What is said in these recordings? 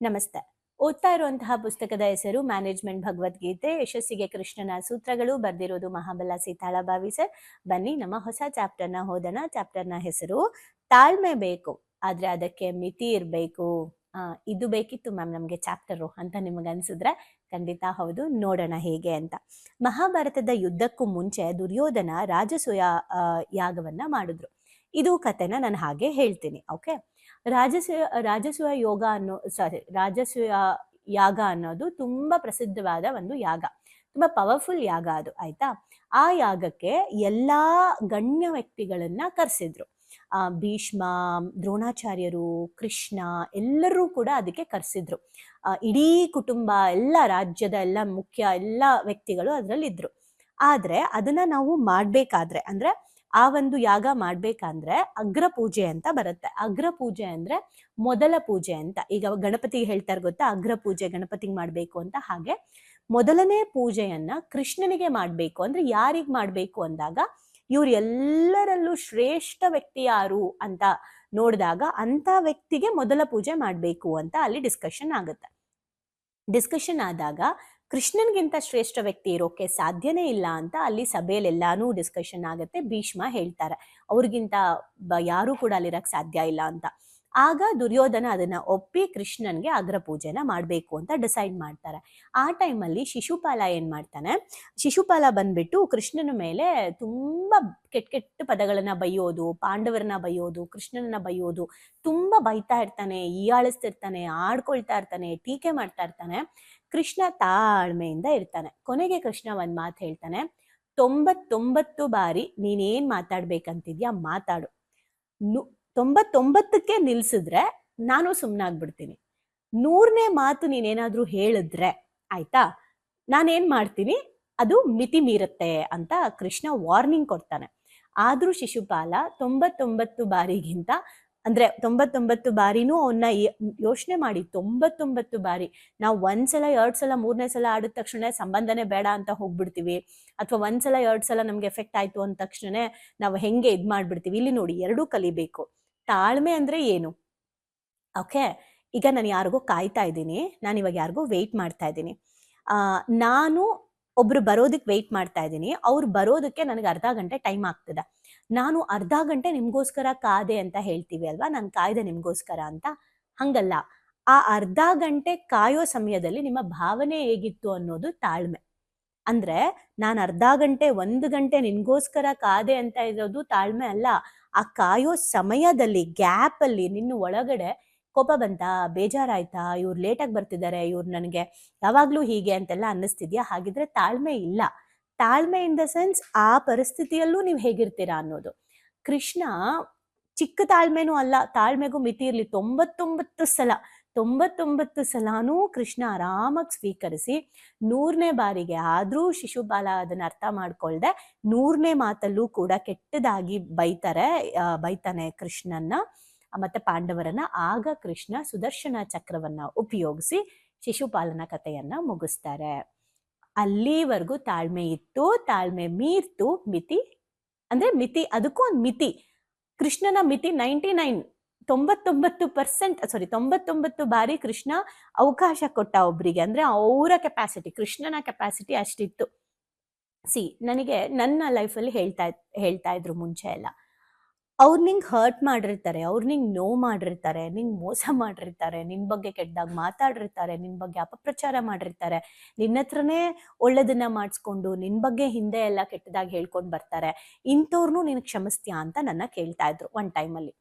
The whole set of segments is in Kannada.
ನಮಸ್ತೆ. ಓದ್ತಾ ಇರುವಂತಹ ಪುಸ್ತಕದ ಹೆಸರು ಮ್ಯಾನೇಜ್ಮೆಂಟ್ ಭಗವದ್ಗೀತೆ, ಯಶಸ್ಸಿಗೆ ಕೃಷ್ಣನ ಸೂತ್ರಗಳು. ಬರ್ದಿರೋದು ಮಹಾಬಲ ಸೀತಾಳಭಾವಿ ಸರ್. ಬನ್ನಿ ನಮ್ಮ ಹೊಸ ಚಾಪ್ಟರ್ನ ಓದೋಣ. ಚಾಪ್ಟರ್ನ ಹೆಸರು ತಾಳ್ಮೆ ಬೇಕು, ಆದ್ರೆ ಅದಕ್ಕೆ ಮಿತಿ ಇರಬೇಕು. ಇದು ಬೇಕಿತ್ತು ಮ್ಯಾಮ್ ನಮಗೆ ಚಾಪ್ಟರು ಅಂತ ನಿಮಗೆ ಅನ್ಸಿದ್ರೆ ಖಂಡಿತ ಹೌದು. ನೋಡೋಣ ಹೇಗೆ ಅಂತ. ಮಹಾಭಾರತದ ಯುದ್ಧಕ್ಕೂ ಮುಂಚೆ ದುರ್ಯೋಧನ ರಾಜಸೂಯ ಯಾಗವನ್ನ ಮಾಡಿದ್ರು. ಇದು ಕಥೆನ ನಾನು ಹಾಗೆ ಹೇಳ್ತೀನಿ. ಓಕೆ. ರಾಜಸೂಯ ಯಾಗ ಅನ್ನೋದು ತುಂಬಾ ಪ್ರಸಿದ್ಧವಾದ ಒಂದು ಯಾಗ, ತುಂಬಾ ಪವರ್ಫುಲ್ ಯಾಗ ಅದು. ಆಯ್ತಾ? ಆ ಯಾಗಕ್ಕೆ ಎಲ್ಲಾ ಗಣ್ಯ ವ್ಯಕ್ತಿಗಳನ್ನ ಕರೆಸಿದ್ರು. ಭೀಷ್ಮ, ದ್ರೋಣಾಚಾರ್ಯರು, ಕೃಷ್ಣ ಎಲ್ಲರೂ ಕೂಡ ಅದಕ್ಕೆ ಕರೆಸಿದ್ರು. ಇಡೀ ಕುಟುಂಬ, ಎಲ್ಲ ರಾಜ್ಯದ ಎಲ್ಲ ಮುಖ್ಯ ಎಲ್ಲ ವ್ಯಕ್ತಿಗಳು ಅದರಲ್ಲಿ ಇದ್ರು. ಆದ್ರೆ ಅದನ್ನ ನಾವು ಮಾಡ್ಬೇಕಾದ್ರೆ, ಅಂದ್ರೆ ಆ ಒಂದು ಯಾಗ ಮಾಡ್ಬೇಕಂದ್ರೆ ಅಗ್ರ ಪೂಜೆ ಅಂತ ಬರುತ್ತೆ. ಅಗ್ರ ಪೂಜೆ ಅಂದ್ರೆ ಮೊದಲ ಪೂಜೆ ಅಂತ. ಈಗ ಗಣಪತಿಗೆ ಹೇಳ್ತಾರೆ ಗೊತ್ತಾ, ಅಗ್ರ ಪೂಜೆ ಗಣಪತಿಗೆ ಮಾಡ್ಬೇಕು ಅಂತ. ಹಾಗೆ ಮೊದಲನೇ ಪೂಜೆಯನ್ನ ಕೃಷ್ಣನಿಗೆ ಮಾಡ್ಬೇಕು. ಅಂದ್ರೆ ಯಾರಿಗ್ ಮಾಡ್ಬೇಕು ಅಂದಾಗ, ಇವ್ರು ಎಲ್ಲರಲ್ಲೂ ಶ್ರೇಷ್ಠ ವ್ಯಕ್ತಿ ಯಾರು ಅಂತ ನೋಡಿದಾಗ ಅಂತ ವ್ಯಕ್ತಿಗೆ ಮೊದಲ ಪೂಜೆ ಮಾಡ್ಬೇಕು ಅಂತ ಅಲ್ಲಿ ಡಿಸ್ಕಷನ್ ಆಗುತ್ತೆ. ಡಿಸ್ಕಷನ್ ಆದಾಗ ಕೃಷ್ಣನ್ಗಿಂತ ಶ್ರೇಷ್ಠ ವ್ಯಕ್ತಿ ಇರೋಕೆ ಸಾಧ್ಯನೇ ಇಲ್ಲ ಅಂತ ಅಲ್ಲಿ ಸಭೆಯಲ್ಲಿ ಎಲ್ಲಾನು ಡಿಸ್ಕಷನ್ ಆಗುತ್ತೆ. ಭೀಷ್ಮ ಹೇಳ್ತಾರೆ ಅವ್ರಿಗಿಂತ ಯಾರು ಕೂಡ ಅಲ್ಲಿರಕ್ ಸಾಧ್ಯ ಇಲ್ಲ ಅಂತ. ಆಗ ದುರ್ಯೋಧನ ಅದನ್ನ ಒಪ್ಪಿ ಕೃಷ್ಣನ್ಗೆ ಅಗ್ರ ಪೂಜೆನ ಮಾಡ್ಬೇಕು ಅಂತ ಡಿಸೈಡ್ ಮಾಡ್ತಾರೆ. ಆ ಟೈಮಲ್ಲಿ ಶಿಶುಪಾಲ ಏನ್ ಮಾಡ್ತಾನೆ, ಶಿಶುಪಾಲ ಬಂದ್ಬಿಟ್ಟು ಕೃಷ್ಣನ ಮೇಲೆ ತುಂಬಾ ಕೆಟ್ಟ ಪದಗಳನ್ನ ಬೈಯೋದು, ಪಾಂಡವರನ್ನ ಬೈಯೋದು, ಕೃಷ್ಣನನ್ನ ಬೈಯೋದು, ತುಂಬಾ ಬೈತಾ ಇರ್ತಾನೆ, ಈಯಾಳಿಸ್ತಿರ್ತಾನೆ, ಆಡ್ಕೊಳ್ತಾ ಇರ್ತಾನೆ, ಟೀಕೆ ಮಾಡ್ತಾ ಇರ್ತಾನೆ. ಕೃಷ್ಣ ತಾಳ್ಮೆಯಿಂದ ಇರ್ತಾನೆ. ಕೊನೆಗೆ ಕೃಷ್ಣ ಒಂದ್ ಮಾತು ಹೇಳ್ತಾನೆ, 99 ಬಾರಿ ನೀನೇನ್ ಮಾತಾಡ್ಬೇಕಂತಿದ್ಯಾ ಮಾತಾಡು, 99ಕ್ಕೆ ನಿಲ್ಸಿದ್ರೆ ನಾನು ಸುಮ್ನಾಗ್ಬಿಡ್ತೀನಿ. 100ನೇ ಮಾತು ನೀನೇನಾದ್ರೂ ಹೇಳಿದ್ರೆ ಆಯ್ತಾ, ನಾನೇನ್ ಮಾಡ್ತೀನಿ, ಅದು ಮಿತಿ ಮೀರುತ್ತೆ ಅಂತ ಕೃಷ್ಣ ವಾರ್ನಿಂಗ್ ಕೊಡ್ತಾನೆ. ಆದ್ರೂ ಶಿಶುಪಾಲ 99 ಬಾರಿಗಿಂತ, ಅಂದ್ರೆ 99 ಬಾರಿನೂ ಅವನ್ನ ಯೋಚನೆ ಮಾಡಿ, 99 ಬಾರಿ ನಾವು 1 ಸಲ 2 ಸಲ 3ನೇ ಸಲ ಆಡಿದ ತಕ್ಷಣ ಸಂಬಂಧನೇ ಬೇಡ ಅಂತ ಹೋಗ್ಬಿಡ್ತೀವಿ, ಅಥವಾ 1 ಸಲ 2 ಸಲ ನಮ್ಗೆ ಎಫೆಕ್ಟ್ ಆಯ್ತು ಅಂದ ತಕ್ಷಣ ನಾವು ಹೆಂಗೆ ಇದ್ ಮಾಡ್ಬಿಡ್ತೀವಿ. ಇಲ್ಲಿ ನೋಡಿ, ಎರಡೂ ಕಲಿಬೇಕು. ತಾಳ್ಮೆ ಅಂದ್ರೆ ಏನು? ಓಕೆ, ಈಗ ನಾನು ಯಾರಿಗೋ ಕಾಯ್ತಾ ಇದ್ದೀನಿ, ನಾನು ಇವಾಗ ಯಾರಿಗೋ ವೆಯ್ಟ್ ಮಾಡ್ತಾ ಇದ್ದೀನಿ. ನಾನು ಒಬ್ರು ಬರೋದಕ್ಕೆ ವೆಯ್ಟ್ ಮಾಡ್ತಾ ಇದ್ದೀನಿ, ಅವ್ರು ಬರೋದಕ್ಕೆ ನನಗೆ ಅರ್ಧ ಗಂಟೆ ಟೈಮ್ ಆಗ್ತದೆ. ನಾನು ಅರ್ಧ ಗಂಟೆ ನಿಮ್ಗೋಸ್ಕರ ಕಾದೆ ಅಂತ ಹೇಳ್ತೀವಿ ಅಲ್ವಾ, ನಾನು ಕಾಯ್ದೆ ನಿಮ್ಗೋಸ್ಕರ ಅಂತ. ಹಂಗಲ್ಲ, ಆ ಅರ್ಧ ಗಂಟೆ ಕಾಯೋ ಸಮಯದಲ್ಲಿ ನಿಮ್ಮ ಭಾವನೆ ಹೇಗಿತ್ತು ಅನ್ನೋದು ತಾಳ್ಮೆ. ಅಂದ್ರೆ ನಾನು ಅರ್ಧ ಗಂಟೆ 1 ಗಂಟೆ ನಿನ್ಗೋಸ್ಕರ ಕಾದೆ ಅಂತ ಇರೋದು ತಾಳ್ಮೆ ಅಲ್ಲ. ಆ ಕಾಯೋ ಸಮಯದಲ್ಲಿ, ಗ್ಯಾಪ್ ಅಲ್ಲಿ ನಿನ್ನ ಒಳಗಡೆ ಕೋಪ ಬಂತಾ, ಬೇಜಾರಾಯ್ತಾ, ಇವ್ರು ಲೇಟಾಗಿ ಬರ್ತಿದ್ದಾರೆ, ಇವ್ರು ನನಗೆ ಯಾವಾಗ್ಲೂ ಹೀಗೆ ಅಂತೆಲ್ಲ ಅನ್ನಿಸ್ತಿದ್ಯಾ, ಹಾಗಿದ್ರೆ ತಾಳ್ಮೆ ಇಲ್ಲ. ತಾಳ್ಮೆ ಇನ್ ದ ಸೆನ್ಸ್ ಆ ಪರಿಸ್ಥಿತಿಯಲ್ಲೂ ನೀವು ಹೇಗಿರ್ತೀರಾ ಅನ್ನೋದು. ಕೃಷ್ಣ ಚಿಕ್ಕ ತಾಳ್ಮೆನೂ ಅಲ್ಲ, ತಾಳ್ಮೆಗೂ ಮಿತಿ ಇರ್ಲಿ. 99 ಸಲಾನೂ ಕೃಷ್ಣ ಆರಾಮಾಗಿ ಸ್ವೀಕರಿಸಿ 100ನೇ ಬಾರಿಗೆ ಆದ್ರೂ ಶಿಶುಪಾಲ ಅದನ್ನ ಅರ್ಥ ಮಾಡ್ಕೊಳ್ದೆ 100ನೇ ಮಾತಲ್ಲೂ ಕೂಡ ಕೆಟ್ಟದಾಗಿ ಬೈತಾನೆ ಕೃಷ್ಣನ್ನ ಮತ್ತೆ ಪಾಂಡವರನ್ನ. ಆಗ ಕೃಷ್ಣ ಸುದರ್ಶನ ಚಕ್ರವನ್ನ ಉಪಯೋಗಿಸಿ ಶಿಶುಪಾಲನ ಕಥೆಯನ್ನ ಮುಗಿಸ್ತಾರೆ. ಅಲ್ಲಿವರೆಗೂ ತಾಳ್ಮೆ ಇತ್ತು, ತಾಳ್ಮೆ ಮೀರ್ತು ಮಿತಿ, ಅಂದ್ರೆ ಮಿತಿ, ಅದಕ್ಕೂ ಒಂದು ಮಿತಿ. ಕೃಷ್ಣನ ಮಿತಿ 99 ಬಾರಿ ಕೃಷ್ಣ ಅವಕಾಶ ಕೊಟ್ಟ ಒಬ್ರಿಗೆ, ಅಂದ್ರೆ ಅವರ ಕೆಪಾಸಿಟಿ, ಕೃಷ್ಣನ ಕೆಪಾಸಿಟಿ ಅಷ್ಟಿತ್ತು. ನನಗೆ ನನ್ನ ಲೈಫಲ್ಲಿ ಹೇಳ್ತಾ ಇದ್ರು ಮುಂಚೆ ಎಲ್ಲ, ಅವ್ರು ನಿಂಗೆ ಹರ್ಟ್ ಮಾಡಿರ್ತಾರೆ, ಅವ್ರು ನಿಂಗೆ ನೋವು ಮಾಡಿರ್ತಾರೆ, ನಿಂಗೆ ಮೋಸ ಮಾಡಿರ್ತಾರೆ, ನಿನ್ ಬಗ್ಗೆ ಕೆಟ್ಟದಾಗ ಮಾತಾಡಿರ್ತಾರೆ, ನಿನ್ ಬಗ್ಗೆ ಅಪಪ್ರಚಾರ ಮಾಡಿರ್ತಾರೆ, ನಿನ್ನ ಹತ್ರನೇ ಒಳ್ಳೇದನ್ನ ಮಾಡಿಸ್ಕೊಂಡು ನಿನ್ ಬಗ್ಗೆ ಹಿಂದೆ ಎಲ್ಲ ಕೆಟ್ಟದಾಗಿ ಹೇಳ್ಕೊಂಡು ಬರ್ತಾರೆ, ಇಂಥವ್ರನ್ನೂ ನೀನು ಕ್ಷಮಿಸ್ತೀಯಾ ಅಂತ ನನ್ನ ಕೇಳ್ತಾ ಇದ್ರು ಒಂದ್ ಟೈಮಲ್ಲಿ.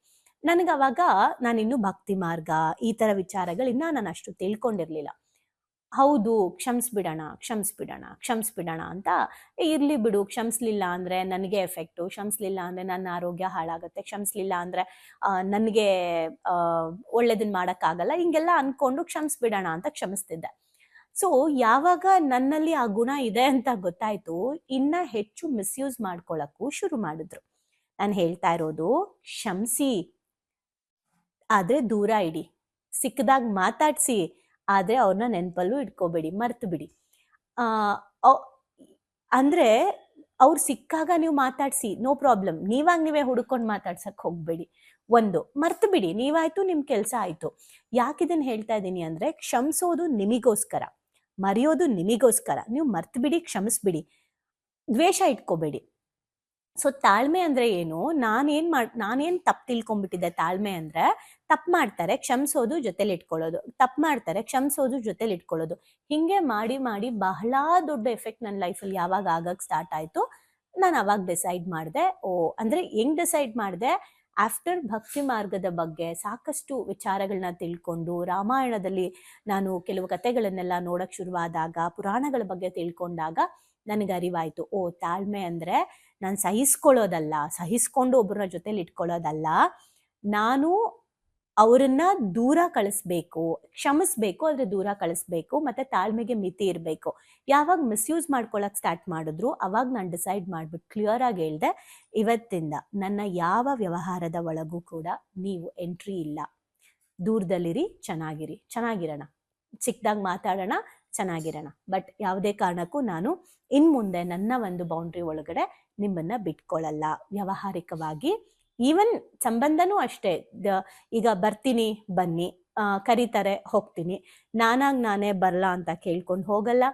ನನಗೆ ಅವಾಗ ನಾನಿನ್ನು ಭಕ್ತಿ ಮಾರ್ಗ ಈ ತರ ವಿಚಾರಗಳಿನ್ನ ನಾನು ಅಷ್ಟು ತಿಳ್ಕೊಂಡಿರ್ಲಿಲ್ಲ. ಹೌದು, ಕ್ಷಮಿಸ್ಬಿಡೋಣ ಅಂತ, ಇರ್ಲಿ ಬಿಡು, ಕ್ಷಮಿಸ್ಲಿಲ್ಲ ಅಂದ್ರೆ ನನಗೆ ಎಫೆಕ್ಟು, ಕ್ಷಮಿಸ್ಲಿಲ್ಲ ಅಂದ್ರೆ ನನ್ನ ಆರೋಗ್ಯ ಹಾಳಾಗುತ್ತೆ, ಕ್ಷಮಿಸ್ಲಿಲ್ಲ ಅಂದ್ರೆ ನನಗೆ ಒಳ್ಳೇದನ್ನ ಮಾಡಕ್ಕಾಗಲ್ಲ, ಹಿಂಗೆಲ್ಲ ಅನ್ಕೊಂಡು ಕ್ಷಮಿಸ್ಬಿಡೋಣ ಅಂತ ಕ್ಷಮಿಸ್ತಿದ್ದೆ. ಸೊ ಯಾವಾಗ ನನ್ನಲ್ಲಿ ಆ ಗುಣ ಇದೆ ಅಂತ ಗೊತ್ತಾಯ್ತು, ಇನ್ನ ಹೆಚ್ಚು ಮಿಸ್ಯೂಸ್ ಮಾಡ್ಕೊಳಕ್ಕೂ ಶುರು ಮಾಡಿದ್ರು. ನಾನು ಹೇಳ್ತಾ ಇರೋದು, ಕ್ಷಮಿಸಿ ಆದ್ರೆ ದೂರ ಇಡಿ, ಸಿಕ್ಕದಾಗ ಮಾತಾಡ್ಸಿ, ಆದ್ರೆ ಅವ್ರನ್ನ ನೆನಪಲ್ಲೂ ಇಟ್ಕೋಬೇಡಿ, ಮರ್ತು ಬಿಡಿ. ಅಂದ್ರೆ ಅವ್ರು ಸಿಕ್ಕಾಗ ನೀವು ಮಾತಾಡ್ಸಿ, ನೋ ಪ್ರಾಬ್ಲಮ್, ನೀವೇ ಹುಡ್ಕೊಂಡು ಮಾತಾಡ್ಸಕ್ ಹೋಗ್ಬೇಡಿ. ಒಂದು ಮರ್ತು ಬಿಡಿ, ನೀವಾಯ್ತು, ನಿಮ್ ಕೆಲಸ ಆಯ್ತು. ಯಾಕಿದನ್ ಹೇಳ್ತಾ ಇದ್ದೀನಿ ಅಂದ್ರೆ, ಕ್ಷಮಿಸೋದು ನಿಮಿಗೋಸ್ಕರ, ಮರೆಯೋದು ನಿಮಿಗೋಸ್ಕರ. ನೀವು ಮರ್ತು ಬಿಡಿ, ಕ್ಷಮಿಸ್ಬಿಡಿ, ದ್ವೇಷ ಇಟ್ಕೋಬೇಡಿ. ಸೊ ತಾಳ್ಮೆ ಅಂದ್ರೆ ಏನು, ನಾನೇನ್ ತಪ್ಪು ತಿಳ್ಕೊಂಡ್ಬಿಟ್ಟಿದ್ದೆ. ತಾಳ್ಮೆ ಅಂದ್ರೆ ತಪ್ಪು ಮಾಡ್ತಾರೆ ಕ್ಷಮಿಸೋದು, ಜೊತೆಲಿ ಇಟ್ಕೊಳ್ಳೋದು, ತಪ್ಪು ಮಾಡ್ತಾರೆ ಕ್ಷಮಿಸೋದು, ಜೊತೆಲಿ ಇಟ್ಕೊಳ್ಳೋದು. ಹಿಂಗೆ ಮಾಡಿ ಮಾಡಿ ಬಹಳ ದೊಡ್ಡ ಎಫೆಕ್ಟ್ ನನ್ನ ಲೈಫಲ್ಲಿ ಯಾವಾಗ ಆಗಕ್ ಸ್ಟಾರ್ಟ್ ಆಯ್ತು, ನಾನು ಅವಾಗ ಡಿಸೈಡ್ ಮಾಡಿದೆ. ಅಂದ್ರೆ ಹೆಂಗ್ ಡಿಸೈಡ್ ಮಾಡಿದೆ, ಆಫ್ಟರ್ ಭಕ್ತಿ ಮಾರ್ಗದ ಬಗ್ಗೆ ಸಾಕಷ್ಟು ವಿಚಾರಗಳನ್ನ ತಿಳ್ಕೊಂಡು, ರಾಮಾಯಣದಲ್ಲಿ ನಾನು ಕೆಲವು ಕಥೆಗಳನ್ನೆಲ್ಲ ನೋಡಕ್ ಶುರುವಾದಾಗ, ಪುರಾಣಗಳ ಬಗ್ಗೆ ತಿಳ್ಕೊಂಡಾಗ ನನಗೆ ಅರಿವಾಯ್ತು, ತಾಳ್ಮೆ ಅಂದ್ರೆ ನಾನು ಸಹಿಸ್ಕೊಳ್ಳೋದಲ್ಲ, ಸಹಿಸ್ಕೊಂಡು ಒಬ್ಬರ ಜೊತೆಲಿ ಇಟ್ಕೊಳ್ಳೋದಲ್ಲ, ನಾನು ಅವರನ್ನ ದೂರ ಕಳಿಸ್ಬೇಕು, ಕ್ಷಮಿಸ್ಬೇಕು, ಆದ್ರೆ ದೂರ ಕಳಿಸ್ಬೇಕು, ಮತ್ತೆ ತಾಳ್ಮೆಗೆ ಮಿತಿ ಇರಬೇಕು. ಯಾವಾಗ ಮಿಸ್ಯೂಸ್ ಮಾಡ್ಕೊಳಕ್ ಸ್ಟಾರ್ಟ್ ಮಾಡಿದ್ರು ಅವಾಗ ನಾನು ಡಿಸೈಡ್ ಮಾಡ್ಬಿಟ್ಟು ಕ್ಲಿಯರ್ ಆಗಿ ಹೇಳ್ದೆ, ಇವತ್ತಿಂದ ನನ್ನ ಯಾವ ವ್ಯವಹಾರದ ಒಳಗೂ ಕೂಡ ನೀವು ಎಂಟ್ರಿ ಇಲ್ಲ. ದೂರದಲ್ಲಿರಿ, ಚೆನ್ನಾಗಿರೋಣ, ಚಿಕ್ಕದಾಗ ಮಾತಾಡೋಣ, ಚೆನ್ನಾಗಿರೋಣ, ಬಟ್ ಯಾವುದೇ ಕಾರಣಕ್ಕೂ ನಾನು ಇನ್ಮುಂದೆ ನನ್ನ ಒಂದು ಬೌಂಡ್ರಿ ಒಳಗಡೆ ನಿಮ್ಮನ್ನ ಬಿಟ್ಕೊಳ್ಳಲ್ಲ. ವ್ಯವಹಾರಿಕವಾಗಿ ಈವನ್ ಸಂಬಂಧನೂ ಅಷ್ಟೇ. ಈಗ ಬರ್ತೀನಿ, ಬನ್ನಿ, ಕರೀತಾರೆ, ಹೋಗ್ತೀನಿ, ನಾನೇ ಬರಲ್ಲ ಅಂತ ಕೇಳ್ಕೊಂಡು ಹೋಗಲ್ಲ,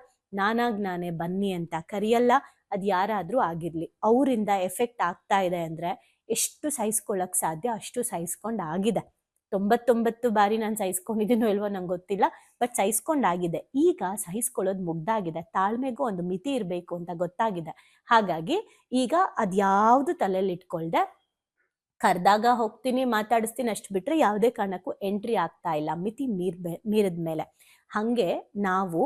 ನಾನೇ ಬನ್ನಿ ಅಂತ ಕರಿಯಲ್ಲ. ಅದು ಯಾರಾದ್ರೂ ಆಗಿರ್ಲಿ, ಅವರಿಂದ ಎಫೆಕ್ಟ್ ಆಗ್ತಾ ಇದೆ ಅಂದ್ರೆ ಎಷ್ಟು ಸಹಿಸ್ಕೊಳ್ಳಕ್ ಸಾಧ್ಯ ಅಷ್ಟು ಸಹಿಸ್ಕೊಂಡು ಆಗಿದೆ. 99 ಬಾರಿ ನಾನು ಸಹಿಸ್ಕೊಂಡಿದ್ದೀನೋ ಇಲ್ವೋ ನಂಗೆ ಗೊತ್ತಿಲ್ಲ, ಬಟ್ ಸಹಿಸ್ಕೊಂಡಾಗಿದೆ. ಈಗ ಸಹಿಸ್ಕೊಳ್ಳೋದು ಮುಗ್ದಾಗಿದೆ, ತಾಳ್ಮೆಗೂ ಒಂದು ಮಿತಿ ಇರಬೇಕು ಅಂತ ಗೊತ್ತಾಗಿದೆ. ಹಾಗಾಗಿ ಈಗ ಅದ್ಯಾವುದು ತಲೆಯಲ್ಲಿ ಇಟ್ಕೊಳ್ದೆ, ಕರೆದಾಗ ಹೋಗ್ತೀನಿ, ಮಾತಾಡಿಸ್ತೀನಿ, ಅಷ್ಟು ಬಿಟ್ರೆ ಯಾವುದೇ ಕಾರಣಕ್ಕೂ ಎಂಟ್ರಿ ಆಗ್ತಾ ಇಲ್ಲ, ಮಿತಿ ಮೀರಿದ ಮೇಲೆ. ಹಾಗೆ ನಾವು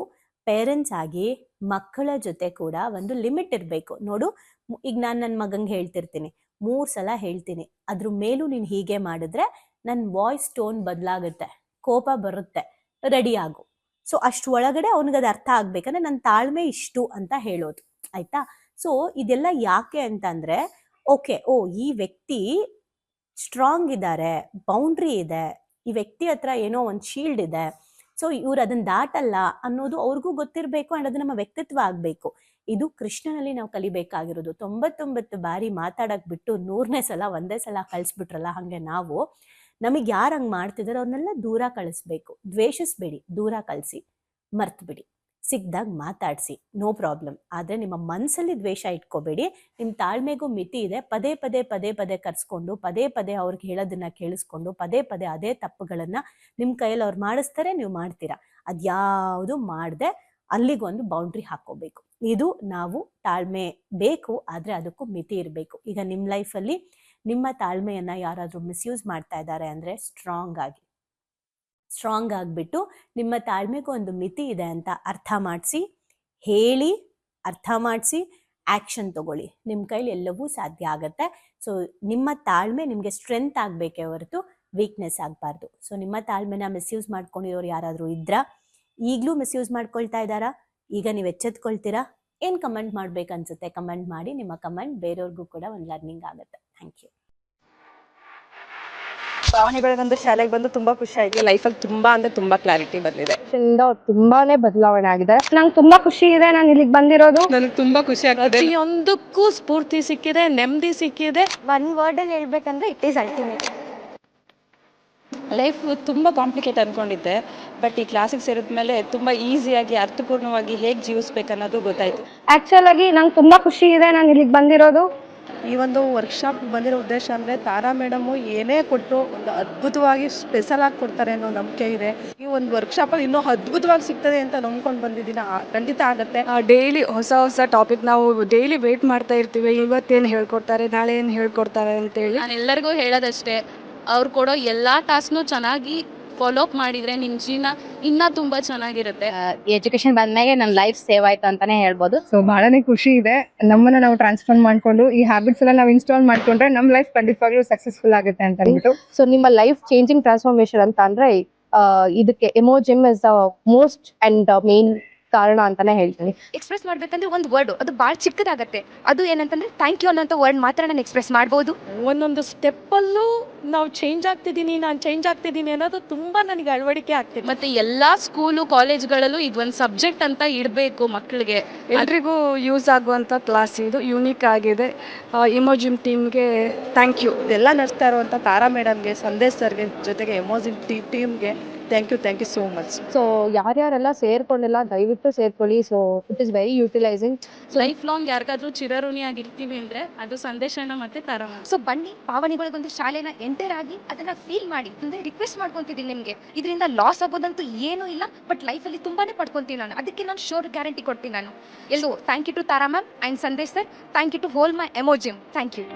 ಪೇರೆಂಟ್ಸ್ ಆಗಿ ಮಕ್ಕಳ ಜೊತೆ ಕೂಡ ಒಂದು ಲಿಮಿಟ್ ಇರಬೇಕು. ನೋಡು, ಈಗ ನಾನು ನನ್ನ ಮಗಂಗೆ ಹೇಳ್ತಿರ್ತೀನಿ, 3 ಸಲ ಹೇಳ್ತೀನಿ, ಅದ್ರ ಮೇಲೂ ನೀನು ಹೀಗೆ ಮಾಡಿದ್ರೆ ನನ್ನ ವಾಯ್ಸ್ ಟೋನ್ ಬದಲಾಗುತ್ತೆ, ಕೋಪ ಬರುತ್ತೆ, ರೆಡಿ ಆಗು. ಸೊ ಅಷ್ಟು ಒಳಗಡೆ ಅವನಿಗದು ಅರ್ಥ ಆಗ್ಬೇಕಂದ್ರೆ ನನ್ನ ತಾಳ್ಮೆ ಇಷ್ಟು ಅಂತ ಹೇಳೋದು, ಆಯ್ತಾ? ಸೊ ಇದೆಲ್ಲ ಯಾಕೆ ಅಂತಂದ್ರೆ, ಓಕೆ, ಈ ವ್ಯಕ್ತಿ ಸ್ಟ್ರಾಂಗ್ ಇದ್ದಾರೆ, ಬೌಂಡ್ರಿ ಇದೆ, ಈ ವ್ಯಕ್ತಿ ಹತ್ರ ಏನೋ ಒಂದು ಶೀಲ್ಡ್ ಇದೆ, ಸೊ ಇವ್ರು ಅದನ್ನ ದಾಟಲ್ಲ ಅನ್ನೋದು ಅವ್ರಿಗೂ ಗೊತ್ತಿರಬೇಕು, ಅಂಡ್ ಅದು ನಮ್ಮ ವ್ಯಕ್ತಿತ್ವ ಆಗ್ಬೇಕು. ಇದು ಕೃಷ್ಣನಲ್ಲಿ ನಾವು ಕಲಿಬೇಕಾಗಿರೋದು. 99 ಬಾರಿ ಮಾತಾಡಕ್ ಬಿಟ್ಟು 100ನೇ ಸಲ ಒಂದೇ ಸಲ ಕಳಿಸ್ಬಿಟ್ರಲ್ಲ, ಹಂಗೆ ನಾವು ನಮಗೆ ಯಾರು ಹಂಗೆ ಮಾಡ್ತಿದಾರೋ ಅವ್ರನ್ನೆಲ್ಲ ದೂರ ಕಳಿಸ್ಬೇಕು. ದ್ವೇಷಿಸ್ಬೇಡಿ, ದೂರ ಕಳಿಸಿ, ಮರ್ತು ಬಿಡಿ, ಸಿಕ್ದಾಗ ಮಾತಾಡಿಸಿ, ನೋ ಪ್ರಾಬ್ಲಮ್. ಆದರೆ ನಿಮ್ಮ ಮನಸ್ಸಲ್ಲಿ ದ್ವೇಷ ಇಟ್ಕೋಬೇಡಿ. ನಿಮ್ಮ ತಾಳ್ಮೆಗೂ ಮಿತಿ ಇದೆ. ಪದೇ ಪದೇ ಕರ್ಸ್ಕೊಂಡು, ಪದೇ ಅವ್ರಿಗೆ ಹೇಳೋದನ್ನ ಕೇಳಿಸ್ಕೊಂಡು, ಪದೇ ಅದೇ ತಪ್ಪುಗಳನ್ನ ನಿಮ್ಮ ಕೈಯಲ್ಲಿ ಅವ್ರು ಮಾಡಿಸ್ತಾರೆ, ನೀವು ಮಾಡ್ತೀರಾ. ಅದ್ಯಾವುದು ಮಾಡದೆ ಅಲ್ಲಿಗೊಂದು ಬೌಂಡ್ರಿ ಹಾಕೋಬೇಕು. ಇದು ನಾವು ತಾಳ್ಮೆ ಬೇಕು, ಆದರೆ ಅದಕ್ಕೂ ಮಿತಿ ಇರಬೇಕು. ಈಗ ನಿಮ್ಮ ಲೈಫಲ್ಲಿ ನಿಮ್ಮ ತಾಳ್ಮೆಯನ್ನ ಯಾರಾದ್ರೂ ಮಿಸ್ಯೂಸ್ ಮಾಡ್ತಾ ಇದ್ದಾರೆ ಅಂದ್ರೆ ಸ್ಟ್ರಾಂಗ್ ಆಗಿಬಿಟ್ಟು ನಿಮ್ಮ ತಾಳ್ಮೆಗೂ ಒಂದು ಮಿತಿ ಇದೆ ಅಂತ ಅರ್ಥ ಮಾಡಿಸಿ, ಹೇಳಿ, ಅರ್ಥ ಮಾಡಿಸಿ, ಆಕ್ಷನ್ ತಗೊಳ್ಳಿ. ನಿಮ್ಮ ಕೈಲಿ ಎಲ್ಲವೂ ಸಾಧ್ಯ ಆಗತ್ತೆ. ಸೊ ನಿಮ್ಮ ತಾಳ್ಮೆ ನಿಮಗೆ ಸ್ಟ್ರೆಂತ್ ಆಗಬೇಕೇ ಹೊರತು ವೀಕ್ನೆಸ್ ಆಗಬಾರ್ದು. ಸೊ ನಿಮ್ಮ ತಾಳ್ಮೆನ ಮಿಸ್ಯೂಸ್ ಮಾಡ್ಕೊಂಡಿರೋರು ಯಾರಾದರೂ ಇದ್ರಾ, ಈಗಲೂ ಮಿಸ್ಯೂಸ್ ಮಾಡ್ಕೊಳ್ತಾ ಇದ್ದಾರಾ, ಈಗ ನೀವು ಎಚ್ಚೆತ್ಕೊಳ್ತೀರಾ? ಏನು ಕಮೆಂಟ್ ಮಾಡ್ಬೇಕನ್ಸುತ್ತೆ ಕಮೆಂಟ್ ಮಾಡಿ. ನಿಮ್ಮ ಕಮೆಂಟ್ ಬೇರೆಯವ್ರಿಗೂ ಕೂಡ ಒಂದು ಲರ್ನಿಂಗ್ ಆಗುತ್ತೆ. Thank you. ಭಾವನೆಗಳಿಗಂದ್ರೆ ಶಾಲೆಗೆ ಬಂದು ತುಂಬಾ ಖುಷಿ ಆಯ್ತು. ಲೈಫಲ್ಲಿ ತುಂಬಾ ಅಂದ್ರೆ ತುಂಬಾ ಕ್ಲಾರಿಟಿ ಬಂದಿದೆ. ತುಂಬಾನೇ ಬದಲಾವಣೆ ಆಗಿದೆ. ನಂಗೆ ತುಂಬಾ ಖುಷಿ ಇದೆ ನಾನು ಇಲ್ಲಿಗೆ ಬಂದಿರೋದು. ನನಗೆ ತುಂಬಾ ಖುಷಿ ಆಗ್ತದೆ. ಪ್ರತಿಯೊಂದಕ್ಕೂ ಸ್ಫೂರ್ತಿ ಸಿಕ್ಕಿದೆ, ನೆಮ್ಮದಿ ಸಿಕ್ಕಿದೆ. ಒನ್ ವರ್ಡ್ ಅಲ್ಲಿ ಹೇಳ್ಬೇಕಂದ್ರೆ ಇಟ್ ಈಸ್ ಅಲ್ಟಿಮೇಟ್. ಲೈಫ್ ತುಂಬ ಕಾಂಪ್ಲಿಕೇಟ್ ಅನ್ಕೊಂಡಿದ್ದೆ, ಬಟ್ ಈ ಕ್ಲಾಸಿಗೆ ಸೇರಿದ್ಮೇಲೆ ತುಂಬಾ ಈಸಿಯಾಗಿ ಅರ್ಥಪೂರ್ಣವಾಗಿ ಹೇಗೆ ಜೀವಿಸ್ಬೇಕು ಅನ್ನೋದು ಗೊತ್ತಾಯ್ತು. ಆಕ್ಚುಲ್ ಆಗಿ ನಂಗೆ ತುಂಬಾ ಖುಷಿ ಇದೆ ನಾನು ಇಲ್ಲಿಗೆ ಬಂದಿರೋದು. ಈ ಒಂದು ವರ್ಕ್ಶಾಪ್ ಬಂದಿರೋ ಉದ್ದೇಶ ಅಂದರೆ ತಾರಾ ಮೇಡಮು ಏನೇ ಕೊಟ್ಟರು ಒಂದು ಅದ್ಭುತವಾಗಿ ಸ್ಪೆಷಲ್ ಆಗಿ ಕೊಡ್ತಾರೆ ಅನ್ನೋ ನಂಬಿಕೆ ಇದೆ. ಈ ಒಂದು ವರ್ಕ್ಶಾಪಲ್ಲಿ ಇನ್ನೂ ಅದ್ಭುತವಾಗಿ ಸಿಗ್ತದೆ ಅಂತ ನಂಬ್ಕೊಂಡು ಬಂದಿದ್ದೀನಿ. ಖಂಡಿತ ಆಗುತ್ತೆ. ಡೈಲಿ ಹೊಸ ಟಾಪಿಕ್ ನಾವು ಡೈಲಿ ವೇಟ್ ಮಾಡ್ತಾ ಇರ್ತೀವಿ, ಇವತ್ತೇನು ಹೇಳ್ಕೊಡ್ತಾರೆ, ನಾಳೆ ಏನು ಹೇಳ್ಕೊಡ್ತಾರೆ ಅಂತೇಳಿ. ನಾನು ಎಲ್ಲರಿಗೂ ಹೇಳೋದಷ್ಟೇ, ಅವ್ರು ಕೊಡೋ ಎಲ್ಲ ಟಾಸ್ಕ್ನು ಚೆನ್ನಾಗಿ ಫಾಲೋ ಅಪ್ ಮಾಡಿದ್ರೆ ನಿಮ್ಮ ಜೀವನ ಇನ್ನೂ ತುಂಬ ಚೆನ್ನಾಗಿರುತ್ತೆ. ಎಜುಕೇಶನ್ ಬಂದ್ಮೇಲೆ ನನ್ನ ಲೈಫ್ ಸೇವ್ ಆಯ್ತು ಅಂತಾನೆ ಹೇಳ್ಬೋದು. ಸೊ ಬಹಳನೇ ಖುಷಿ ಇದೆ. ನಮ್ಮನ್ನ ನಾವು ಟ್ರಾನ್ಸ್ಫಾರ್ಮ್ ಮಾಡ್ಕೊಂಡು ಈ ಹ್ಯಾಬಿಟ್ಸ್ ಎಲ್ಲ ನಾವು ಇನ್ಸ್ಟಾಲ್ ಮಾಡ್ಕೊಂಡ್ರೆ ನಮ್ಮ ಲೈಫ್ ಖಂಡಿತವಾಗ್ಲೂ ಸಕ್ಸಸ್ಫುಲ್ ಆಗುತ್ತೆ ಅಂತ ಅಂದ್ಬಿಟ್ಟು. ಸೊ ನಿಮ್ಮ ಲೈಫ್ ಚೇಂಜಿಂಗ್ ಟ್ರಾನ್ಸ್ಫಾರ್ಮೇಶನ್ ಅಂತ ಅಂದ್ರೆ ಇದಕ್ಕೆ emo gym is the most and main ಕಾರಣ ಅಂತಾನೆ ಹೇಳ್ತೀನಿ. ಎಕ್ಸ್ಪ್ರೆಸ್ ಮಾಡ್ಬೇಕಂದ್ರೆ ಒಂದು ವರ್ಡ್ ಅದು ಭಾಳ ಚಿಕ್ಕದಾಗತ್ತೆ. ಅದು ಏನಂತಂದ್ರೆ ಥ್ಯಾಂಕ್ ಯು ಅನ್ನೋಂಥ ವರ್ಡ್ ಮಾತ್ರ ನಾನು ಎಕ್ಸ್ಪ್ರೆಸ್ ಮಾಡ್ಬೋದು. ಒಂದೊಂದು ಸ್ಟೆಪ್ಪಲ್ಲೂ ನಾವು ಚೇಂಜ್ ಆಗ್ತಿದ್ದೀನಿ, ನಾನು ಚೇಂಜ್ ಆಗ್ತಿದ್ದೀನಿ ಅನ್ನೋದು ತುಂಬ ನನಗೆ ಅಳವಡಿಕೆ ಆಗ್ತಿದೆ. ಮತ್ತೆ ಎಲ್ಲಾ ಸ್ಕೂಲು ಕಾಲೇಜ್ಗಳಲ್ಲೂ ಇದೊಂದು ಸಬ್ಜೆಕ್ಟ್ ಅಂತ ಇಡಬೇಕು ಮಕ್ಕಳಿಗೆ. ಎಲ್ರಿಗೂ ಯೂಸ್ ಆಗುವಂಥ ಕ್ಲಾಸ್ ಇದು, ಯೂನಿಕ್ ಆಗಿದೆ. ಇಮೋಜಿಮ್ ಟೀಮ್ಗೆ ಥ್ಯಾಂಕ್ ಯು. ಇದೆಲ್ಲ ನಡೆಸ್ತಾ ಇರುವಂಥ ತಾರಾ ಮೇಡಮ್ಗೆ, ಸಂದೇಶ್ ಸರ್ಗೆ, ಜೊತೆಗೆ ಎಮೋಜಿನ್ ಟೀಮ್ಗೆ thank you so much. So ಯಾರ್ಯಾರೆಲ್ಲ ಸೇರ್ಕೊಂಡಿಲ್ಲ ದಯವಿಟ್ಟು ಸೇರ್ಕೊಳ್ಳಿ. So it is very utilising. Life long ಯಾರಿಗಾದ್ರೂ ಚಿರಋಣಿಯಾಗಿರ್ತೀವಿ ಅಂದ್ರೆ ಅದು ಸಂದೇಶನ ಮತ್ತೆ ತಾರಾ ಮ್ಯಾಮ್. ಸೊ ಬನ್ನಿ ಪಾವನಿಗಳಿಗೊಂದು ಶಾಲೆನ ಎಂಟರ್ ಆಗಿ ಅದನ್ನ ಫೀಲ್ ಮಾಡಿ. ಅಂದ್ರೆ ರಿಕ್ವೆಸ್ಟ್ ಮಾಡ್ಕೊಂತಿದ್ದೀನಿ ನಿಮಗೆ, ಇದರಿಂದ ಲಾಸ್ ಆಗೋದಂತೂ ಏನೂ ಇಲ್ಲ, ಬಟ್ ಲೈಫಲ್ಲಿ ತುಂಬಾನೇ ಪಡ್ಕೊಂತೀನಿ ನಾನು. ಅದಕ್ಕೆ ನಾನು ಶೋರ್ ಗ್ಯಾರಂಟಿ ಕೊಡ್ತೀನಿ ನಾನು. ಎಲ್ಲೋ thank you to Tara ma'am and Sandesh sir. Thank you to whole my ಎಮೋಜಿಮ್. Thank you.